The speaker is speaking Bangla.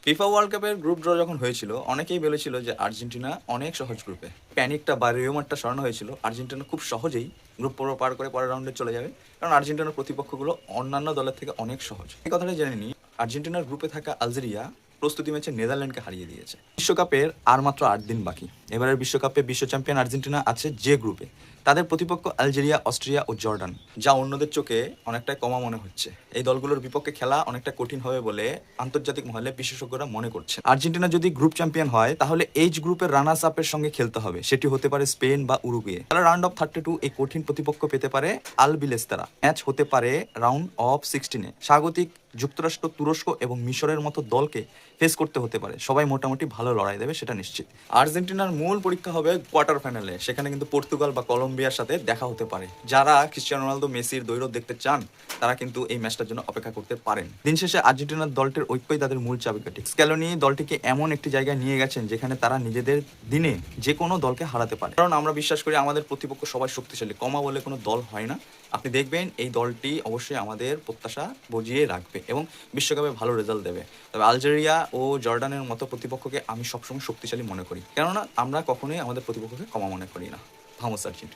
ফিফা ওয়ার্ল্ড কাপের গ্রুপ ড্র যখন হয়েছিল অনেকেই বলেছিল যে আর্জেন্টিনা অনেক সহজ গ্রুপে, প্যানিকটা বা রিউমারটা সরানো হয়েছিল আর্জেন্টিনা খুব সহজেই গ্রুপ পর্ব পার করে পরের রাউন্ডে চলে যাবে, কারণ আর্জেন্টিনার প্রতিপক্ষগুলো অন্যান্য দলের থেকে অনেক সহজ। এই কথাটা জেনে নিই, আর্জেন্টিনার গ্রুপে থাকা আলজেরিয়া প্রস্তুতি ম্যাচে নেদারল্যান্ডকে হারিয়ে দিয়েছে। বিশ্বকাপের আর মাত্র 8 দিন বাকি। এবারের বিশ্বকাপে বিশ্ব চ্যাম্পিয়ন আর্জেন্টিনা আছে যে গ্রুপে, তাদের প্রতিপক্ষ আলজেরিয়া, অস্ট্রিয়া ও জর্ডান, যা অন্যদের চোখে অনেকটাই কমা মনে হচ্ছে। এই দলগুলোর বিপক্ষে খেলা অনেকটা কঠিন হবে বলে আন্তর্জাতিক মহলে বিশেষজ্ঞরা মনে করছে। আর্জেন্টিনা যদি গ্রুপ চ্যাম্পিয়ন হয় তাহলে এইচ গ্রুপের রানার্স আপের সঙ্গে খেলতে হবে, সেটি হতে পারে স্পেন বা উরুগুয়ে। তারা রাউন্ড অফ 32 এই কঠিন প্রতিপক্ষ পেতে পারে আলবিলেস্তারা। ম্যাচ হতে পারে রাউন্ড অফ 16-এ। স্বাগতিক যুক্তরাষ্ট্র, তুরস্ক এবং মিশরের মতো দলকে ফেস করতে হতে পারে। সবাই মোটামুটি ভালো লড়াই দেবে, সেটা নিশ্চিত। আর্জেন্টিনার মূল পরীক্ষা হবে কোয়ার্টার ফাইনালে, সেখানে কিন্তু পর্তুগাল বা কলম্বিয়ার সাথে দেখা হতে পারে। যারা ক্রিস্টিয়ানো রোনালদো, মেসির দৈরথ দেখতে চান তারা কিন্তু এই ম্যাচটার জন্য অপেক্ষা করতে পারেন। দিন শেষে আর্জেন্টিনার দলটির ঐক্যই তাদের মূল চাবিকাঠি। স্ক্যালোনি দলটিকে এমন একটি জায়গায় নিয়ে গেছেন যেখানে তারা নিজেদের দিনে যে কোনো দলকে হারাতে পারে, কারণ আমরা বিশ্বাস করি আমাদের প্রতিপক্ষ সবাই শক্তিশালী, কমা বলে কোনো দল হয় না। আপনি দেখবেন এই দলটি অবশ্যই আমাদের প্রত্যাশা বজিয়ে রাখবে এবং বিশ্বকাপে ভালো রেজাল্ট দেবে। তবে আলজেরিয়া ও জর্ডানের মতো প্রতিপক্ষকে আমি সবসময় শক্তিশালী মনে করি, কেননা আমরা কখনোই আমাদের প্রতিপক্ষকে কমা মনে করি না। Vamos Argentina.